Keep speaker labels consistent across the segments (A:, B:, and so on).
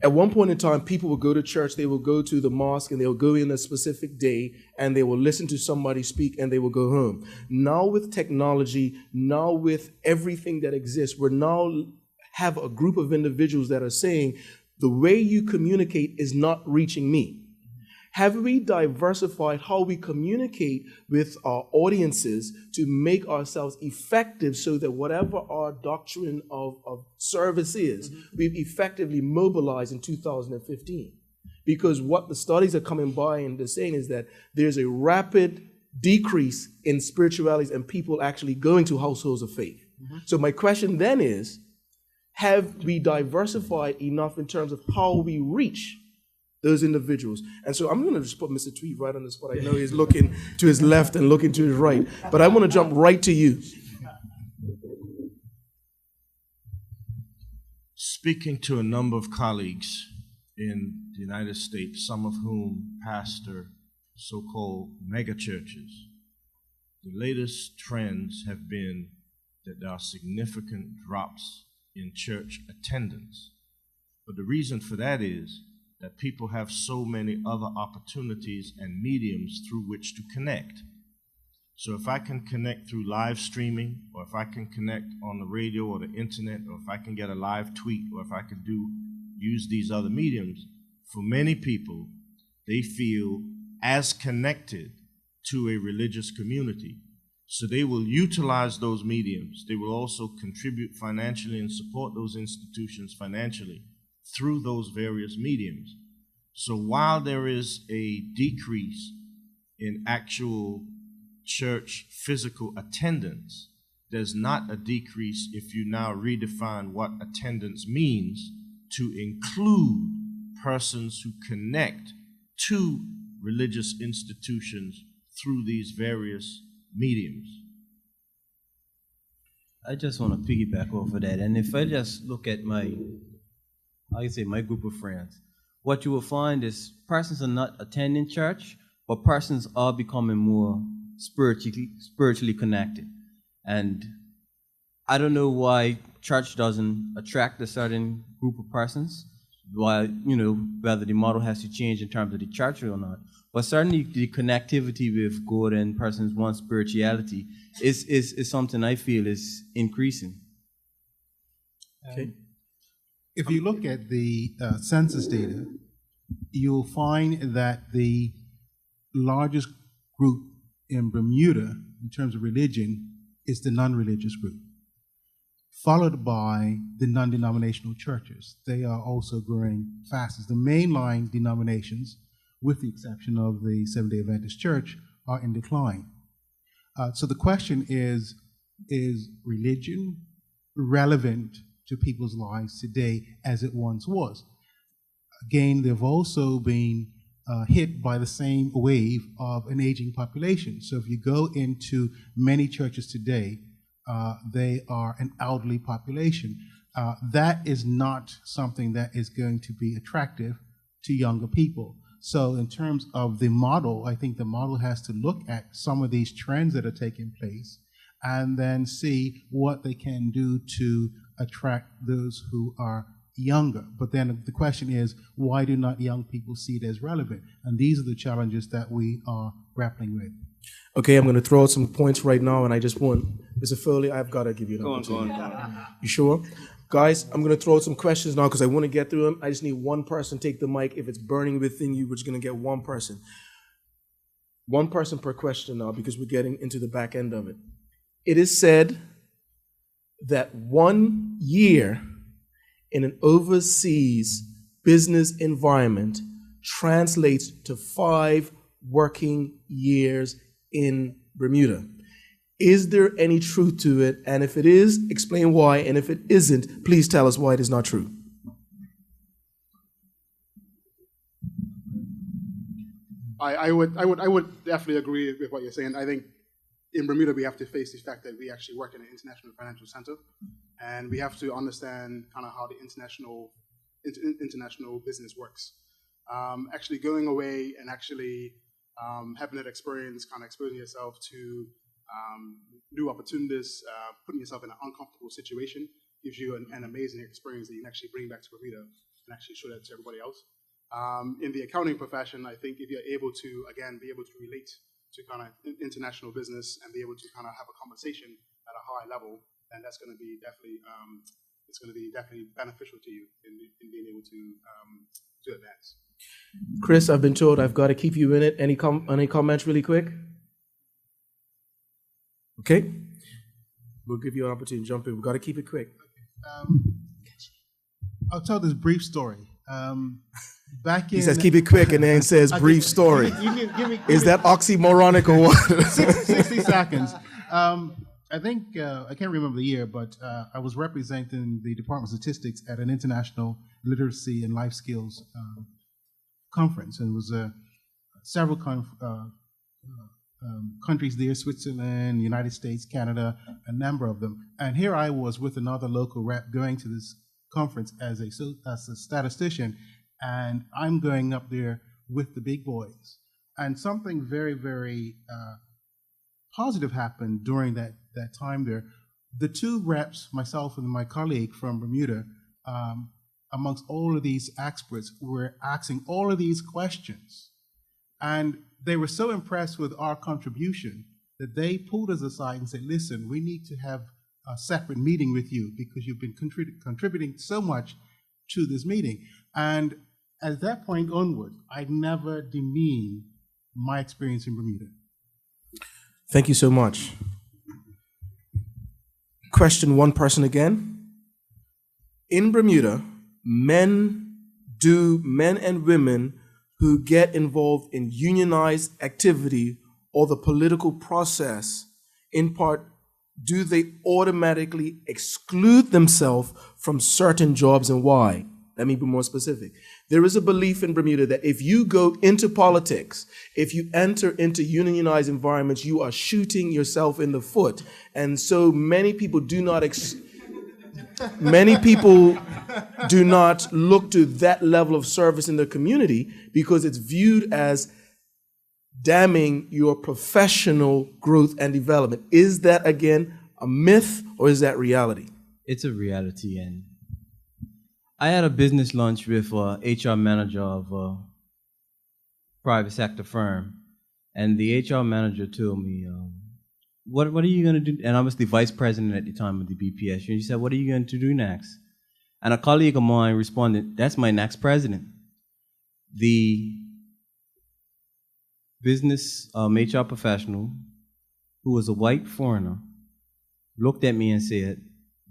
A: At one point in time, people will go to church, they will go to the mosque, and they'll go in a specific day, and they will listen to somebody speak, and they will go home. Now with technology, now with everything that exists, we're now have a group of individuals that are saying, the way you communicate is not reaching me. Have we diversified how we communicate with our audiences to make ourselves effective so that whatever our doctrine of service is, we've effectively mobilized in 2015? Because what the studies are coming by and they're saying is that there's a rapid decrease in spiritualities and people actually going to households of faith. So my question then is, have we diversified enough in terms of how we reach those individuals? And so I'm going to just put Mr. Tweed right on the spot. I know he's looking to his left and looking to his right, but I want to jump right to you.
B: Speaking to a number of colleagues in the United States, some of whom pastor so-called mega churches, the latest trends have been that there are significant drops in church attendance. But the reason for that is that people have so many other opportunities and mediums through which to connect. So if I can connect through live streaming, or if I can connect on the radio or the internet, or if I can get a live tweet, or if I can use these other mediums, for many people, they feel as connected to a religious community. So they will utilize those mediums. They will also contribute financially and support those institutions financially through those various mediums. So while there is a decrease in actual church physical attendance, there's not a decrease if you now redefine what attendance means to include persons who connect to religious institutions through these various mediums.
C: I just want to piggyback off of that. And if I just look at my group of friends, what you will find is persons are not attending church, but persons are becoming more spiritually connected. And I don't know why church doesn't attract a certain group of persons, whether the model has to change in terms of the church or not. But certainly the connectivity with God and persons' one spirituality is something I feel is increasing.
A: Okay.
D: If you look at the census data, you'll find that the largest group in Bermuda in terms of religion is the non-religious group, followed by the non-denominational churches. They are also growing fastest. The mainline denominations, with the exception of the Seventh-day Adventist Church, are in decline. So the question is religion relevant to people's lives today as it once was? Again, they've also been hit by the same wave of an aging population. So if you go into many churches today, they are an elderly population. That is not something that is going to be attractive to younger people. So in terms of the model, I think the model has to look at some of these trends that are taking place and then see what they can do to attract those who are younger. But then the question is, why do not young people see it as relevant? And these are the challenges that we are grappling with.
A: Okay, I'm going to throw out some points right now, and I just want, Mr. Foley, I've got to give you an opportunity.
C: Go on.
A: You sure? Guys, I'm going to throw out some questions now because I want to get through them. I just need one person to take the mic. If it's burning within you, we're just going to get one person. One person per question now because we're getting into the back end of it. It is said that 1 year in an overseas business environment translates to 5 working years in Bermuda. Is there any truth to it? And if it is, explain why. And if it isn't, please tell us why it is not true.
E: I would definitely agree with what you're saying. I think in Bermuda we have to face the fact that we actually work in an international financial center, and we have to understand kind of how the international business works. Actually going away and actually having that experience, kind of exposing yourself to new opportunities, putting yourself in an uncomfortable situation gives you an amazing experience that you can actually bring back to Bermuda. and actually show that to everybody else. In the accounting profession, I think if you're able to, again, be able to relate to kind of international business and be able to kind of have a conversation at a high level, then that's going to be definitely, it's going to be definitely beneficial to you in being able to advance.
A: Chris, I've been told I've got to keep you in it. Any comments really quick? Okay. We'll give you an opportunity to jump in. We've got to keep it quick.
D: I'll tell this brief story. Back in,
A: he says, keep it quick, and then says, brief story. Is that oxymoronic or what?
D: 60 seconds. I think, I can't remember the year, but I was representing the Department of Statistics at an international literacy and life skills conference. And it was several countries there, Switzerland, United States, Canada, a number of them. And here I was with another local rep going to this conference as a statistician, and I'm going up there with the big boys. And something very, very positive happened during that time there. The two reps, myself and my colleague from Bermuda, amongst all of these experts, were asking all of these questions. And they were so impressed with our contribution that they pulled us aside and said, listen, we need to have a separate meeting with you because you've been contributing so much to this meeting. And at that point onward, I never demeaned my experience in Bermuda.
A: Thank you so much. Question one person again. In Bermuda, men and women who get involved in unionized activity or the political process, in part, do they automatically exclude themselves from certain jobs, and why? Let me be more specific. There is a belief in Bermuda that if you go into politics, if you enter into unionized environments, you are shooting yourself in the foot. And so many people do not look to that level of service in the community because it's viewed as damning your professional growth and development. Is that, again, a myth or is that reality?
C: It's a reality. And I had a business lunch with an HR manager of a private sector firm. And the HR manager told me, what are you going to do? And I was the vice president at the time of the BPSU. And he said, what are you going to do next? And a colleague of mine responded, that's my next president. The business HR professional, who was a white foreigner, looked at me and said,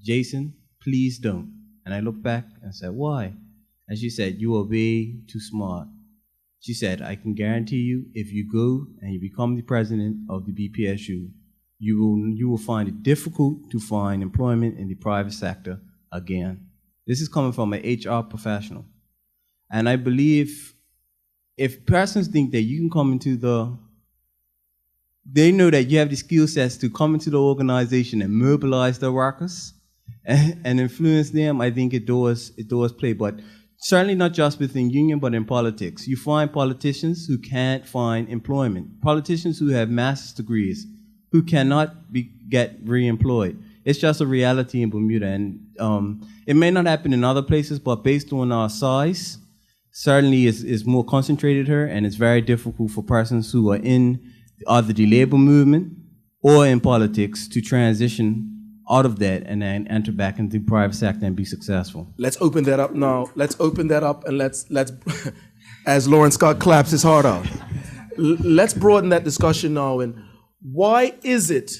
C: Jason, please don't. And I looked back and said, why? And she said, you are way too smart. She said, I can guarantee you, if you go and you become the president of the BPSU, you will find it difficult to find employment in the private sector again. This is coming from an HR professional. And I believe if persons think that you can come into they know that you have the skill sets to come into the organization and mobilize the workers and influence them, I think it does play. But certainly not just within union, but in politics. You find politicians who can't find employment, politicians who have master's degrees, who cannot get re-employed. It's just a reality in Bermuda. And it may not happen in other places, but based on our size, certainly is more concentrated here, and it's very difficult for persons who are in either the labor movement or in politics to transition out of that and then enter back into the private sector and be successful.
A: Let's open that up now. Let's open that up and let's as Lawrence Scott claps his heart out, let's broaden that discussion now. And why is it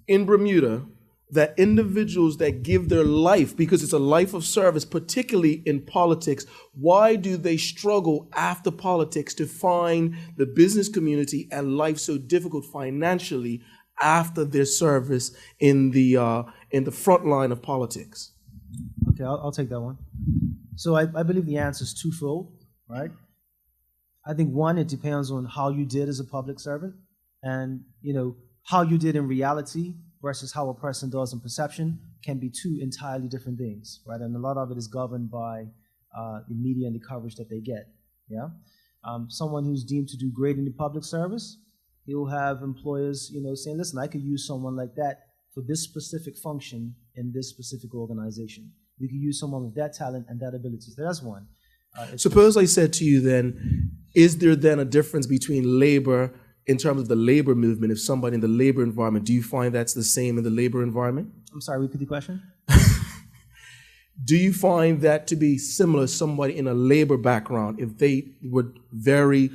A: in Bermuda that individuals that give their life, because it's a life of service, particularly in politics, why do they struggle after politics to find the business community and life so difficult financially after their service in the front line of politics?
F: Okay, I'll take that one. So I believe the answer is twofold, right? I think one, it depends on how you did as a public servant, and how you did in reality versus how a person does in perception can be two entirely different things, right? And a lot of it is governed by the media and the coverage that they get. Yeah, someone who's deemed to do great in the public service, he'll have employers, saying, "Listen, I could use someone like that for this specific function in this specific organization. We could use someone with that talent and that ability." So that's one.
A: Suppose I said to you then, is there then a difference between labor in terms of the labor movement? If somebody in the labor environment, do you find that's the same in the labor environment?
F: I'm sorry, repeat the question.
A: Do you find that to be similar, somebody in a labor background, if they would vary?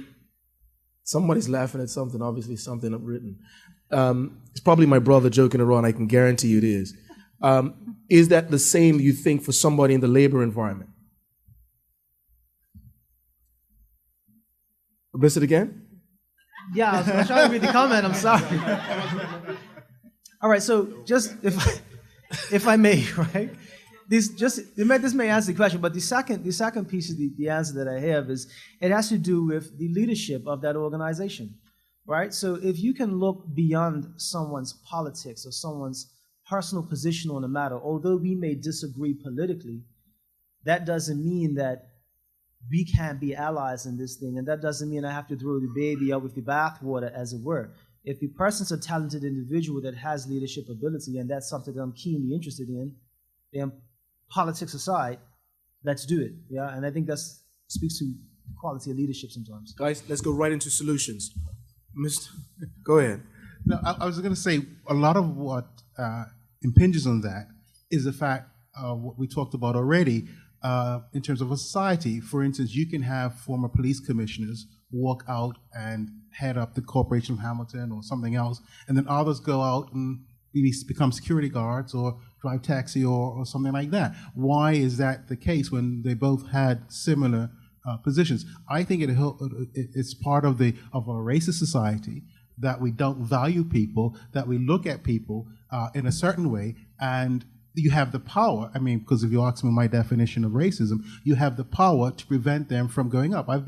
A: Somebody's laughing at something, obviously something I've written. It's probably my brother joking around, I can guarantee you it is. Is that the same, you think, for somebody in the labor environment? Miss it again?
F: Yeah, I was trying to read the comment. I'm sorry. All right, so just if I may, right? This may answer the question, but the second piece of the answer that I have is it has to do with the leadership of that organization, right? So if you can look beyond someone's politics or someone's personal position on a matter, although we may disagree politically, that doesn't mean that we can't be allies in this thing, and that doesn't mean I have to throw the baby out with the bathwater, as it were. If the person's a talented individual that has leadership ability, and that's something that I'm keenly interested in, then politics aside, let's do it. Yeah, and I think that speaks to the quality of leadership sometimes.
A: Guys, let's go right into solutions. Go ahead.
D: No, I was going to say a lot of what impinges on that is the fact what we talked about already. In terms of a society, for instance, you can have former police commissioners walk out and head up the Corporation of Hamilton or something else, and then others go out and maybe become security guards or drive taxi or something like that. Why is that the case when they both had similar positions? I think it's part of our racist society that we don't value people, that we look at people in a certain way, and you have the power. I mean, because if you ask me my definition of racism, you have the power to prevent them from going up. I've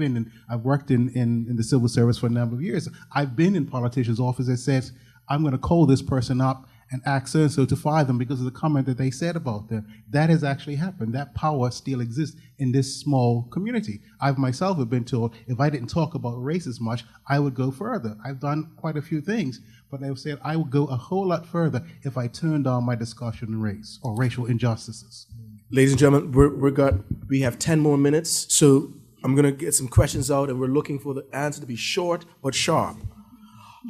D: worked in the civil service for a number of years. I've been in politicians' office that says, I'm going to call this person up and ask so to fire them because of the comment that they said about them. That has actually happened. That power still exists in this small community. I've myself have been told if I didn't talk about race as much, I would go further. I've done quite a few things, but I've said I would go a whole lot further if I turned on my discussion on race or racial injustices.
A: Ladies and gentlemen, we have 10 more minutes, so I'm going to get some questions out, and we're looking for the answer to be short but sharp.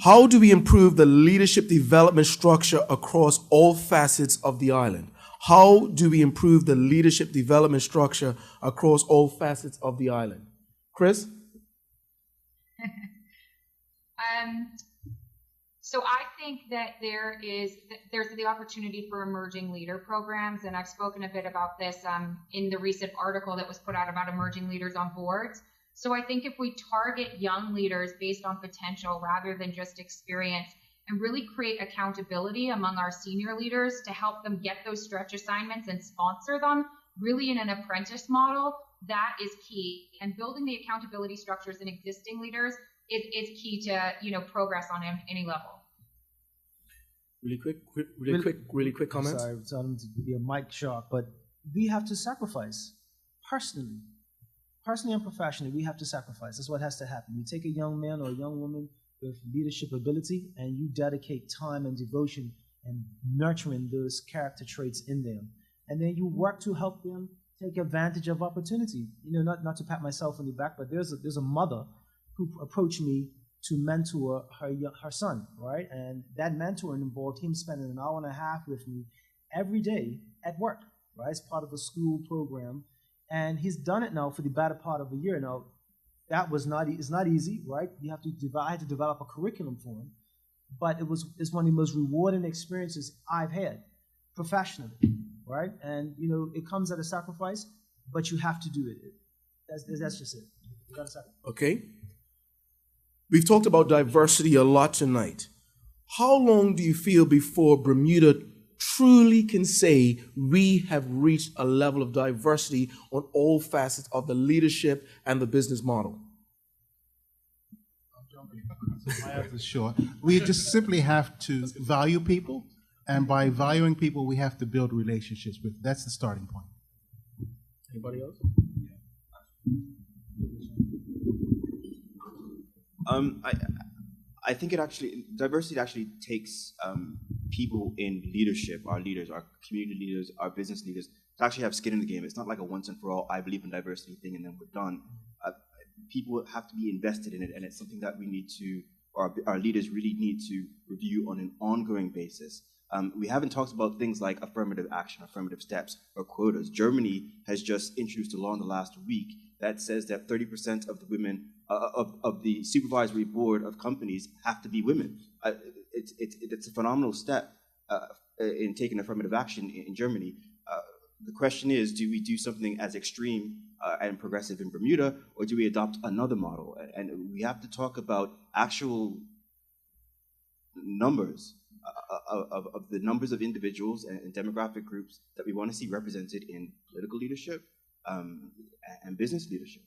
A: How do we improve the leadership development structure across all facets of the island? How do we improve the leadership development structure across all facets of the island? Chris?
G: So I think that there's the opportunity for emerging leader programs, and I've spoken a bit about this in the recent article that was put out about emerging leaders on boards. So I think if we target young leaders based on potential rather than just experience, and really create accountability among our senior leaders to help them get those stretch assignments and sponsor them, really in an apprentice model, that is key. And building the accountability structures in existing leaders is key to progress on any level.
A: Really quick comments.
F: Sorry, I'm telling to be a mic shark, but we have to sacrifice personally and professionally. We have to sacrifice. That's what has to happen. You take a young man or a young woman with leadership ability, and you dedicate time and devotion and nurturing those character traits in them, and then you work to help them take advantage of opportunity. Not to pat myself on the back, but there's a mother who approached me to mentor her son, right? And that mentoring involved him spending an hour and a half with me every day at work, right? It's part of a school program, and he's done it now for the better part of a year now. That was it's not easy, right? I had to develop a curriculum for him, but it's one of the most rewarding experiences I've had professionally, right? And it comes at a sacrifice, but you have to do it. That's just it. You gotta sacrifice.
A: Okay. We've talked about diversity a lot tonight. How long do you feel before Bermuda truly can say we have reached a level of diversity on all facets of the leadership and the business model?
D: My answer is short. We just simply have to value people, and by valuing people, we have to build relationships with. That's the starting point.
A: Anybody else?
H: I think diversity actually takes people in leadership, our leaders, our community leaders, our business leaders, to actually have skin in the game. It's not like a once and for all, I believe in diversity thing and then we're done. People have to be invested in it, and it's something that we need to, or our leaders really need to review on an ongoing basis. We haven't talked about things like affirmative action, affirmative steps, or quotas. Germany has just introduced a law in the last week that says that 30% of the women of the supervisory board of companies have to be women. It's a phenomenal step in taking affirmative action in Germany. The question is, do we do something as extreme and progressive in Bermuda, or do we adopt another model? And we have to talk about actual numbers of the numbers of individuals and demographic groups that we want to see represented in political leadership and business leadership.